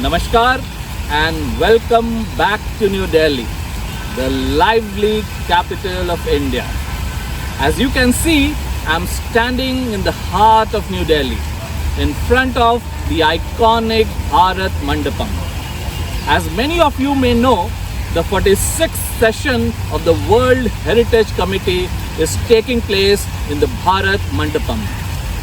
Namaskar and welcome back to New Delhi, the lively capital of India. As you can see, I'm standing in the heart of New Delhi, in front of the iconic Bharat Mandapam. As many of you may know, the 46th session of the World Heritage Committee is taking place in the Bharat Mandapam.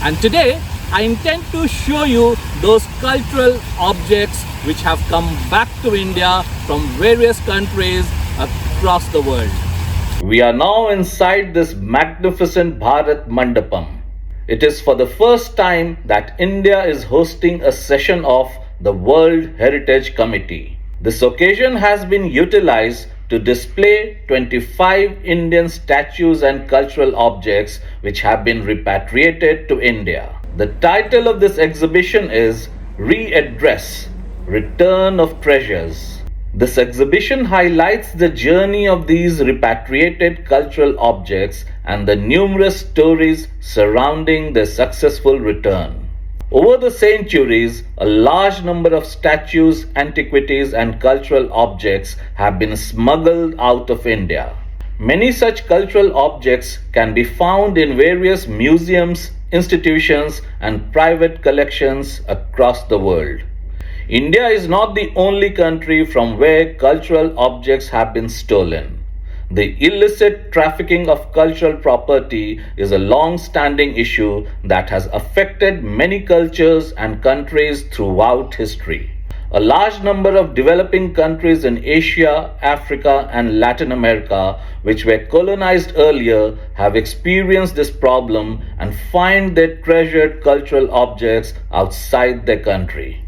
And today, I intend to show you those cultural objects which have come back to India from various countries across the world. We are now inside this magnificent Bharat Mandapam. It is for the first time that India is hosting a session of the World Heritage Committee. This occasion has been utilized to display 25 Indian statues and cultural objects which have been repatriated to India. The title of this exhibition is Readdress, Return of Treasures. This exhibition highlights the journey of these repatriated cultural objects and the numerous stories surrounding their successful return. Over the centuries, a large number of statues, antiquities, and cultural objects have been smuggled out of India. Many such cultural objects can be found in various museums, institutions, and private collections across the world. India is not the only country from where cultural objects have been stolen. The illicit trafficking of cultural property is a long-standing issue that has affected many cultures and countries throughout history. A large number of developing countries in Asia, Africa, and Latin America, which were colonized earlier, have experienced this problem and find their treasured cultural objects outside their country.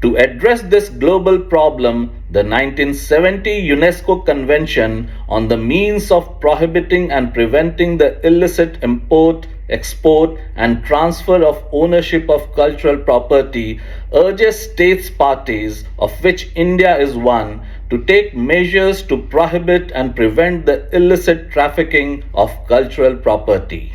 To address this global problem, the 1970 UNESCO Convention on the Means of Prohibiting and Preventing the Illicit Import, Export, and Transfer of Ownership of Cultural Property urges states parties, of which India is one, to take measures to prohibit and prevent the illicit trafficking of cultural property.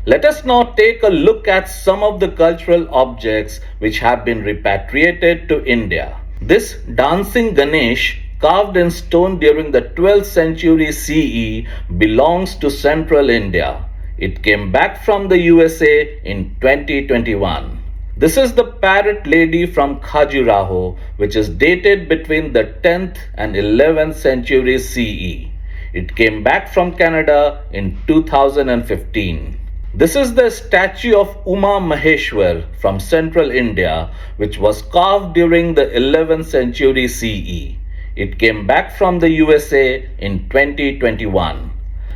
Let us now take a look at some of the cultural objects which have been repatriated to India. This dancing Ganesh, carved in stone during the 12th century CE, belongs to central India. It came back from the USA in 2021. This is the parrot lady from Khajuraho, which is dated between the 10th and 11th century CE. It came back from Canada in 2015. This is the statue of Uma Maheshwar from central India, which was carved during the 11th century CE. It came back from the USA in 2021.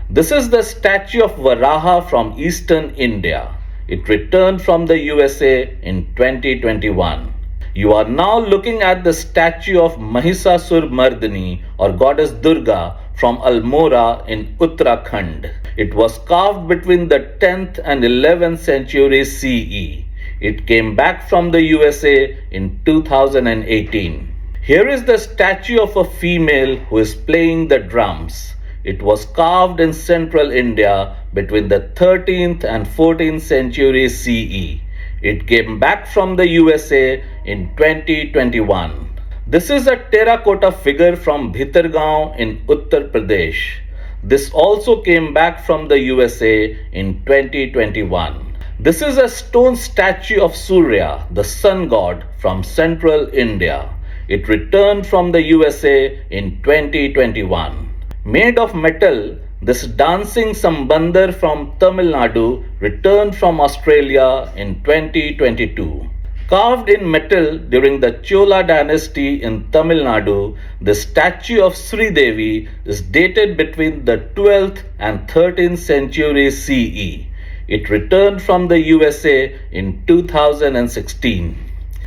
This is the statue of Varaha from eastern India. It returned from the USA in 2021. You are now looking at the statue of Mahisasur Mardini or goddess Durga from Almora in Uttarakhand. It was carved between the 10th and 11th century CE. It came back from the USA in 2018. Here is the statue of a female who is playing the drums. It was carved in central India between the 13th and 14th century CE. It came back from the USA in 2021. This is a terracotta figure from Bhitargaon in Uttar Pradesh. This also came back from the USA in 2021. This is a stone statue of Surya, the sun god, from central India. It returned from the USA in 2021. Made of metal, this dancing Sambandar from Tamil Nadu returned from Australia in 2022. Carved in metal during the Chola dynasty in Tamil Nadu, the statue of Sri Devi is dated between the 12th and 13th century CE. It returned from the USA in 2016.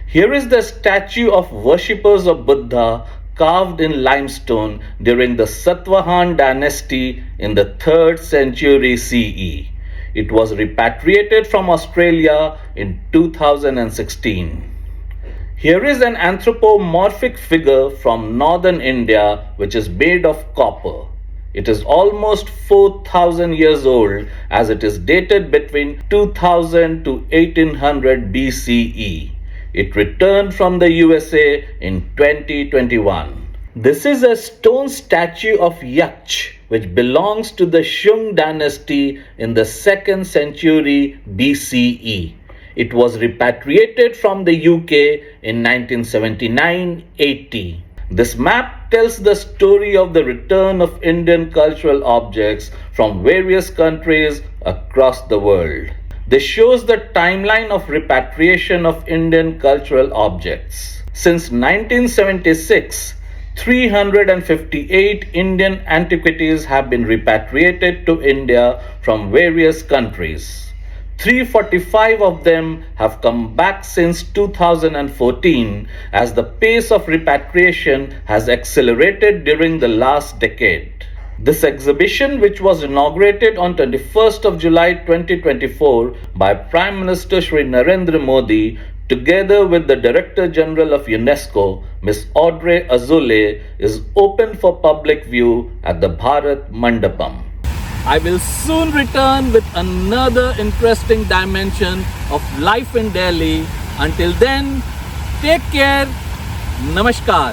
Here is the statue of worshippers of Buddha carved in limestone during the Satavahan dynasty in the 3rd century CE. It was repatriated from Australia in 2016. Here is an anthropomorphic figure from northern India which is made of copper. It is almost 4,000 years old as it is dated between 2000 to 1800 BCE. It returned from the USA in 2021. This is a stone statue of Yakch, which belongs to the Shung dynasty in the 2nd century BCE. It was repatriated from the UK in 1979-80. This map tells the story of the return of Indian cultural objects from various countries across the world. This shows the timeline of repatriation of Indian cultural objects. Since 1976, 358 Indian antiquities have been repatriated to India from various countries. 345 of them have come back since 2014 as the pace of repatriation has accelerated during the last decade. This exhibition, which was inaugurated on 21st of July 2024 by Prime Minister Shri Narendra Modi, together with the Director General of UNESCO, Ms. Audrey Azoulay, is open for public view at the Bharat Mandapam. I will soon return with another interesting dimension of life in Delhi. Until then, take care. Namaskar.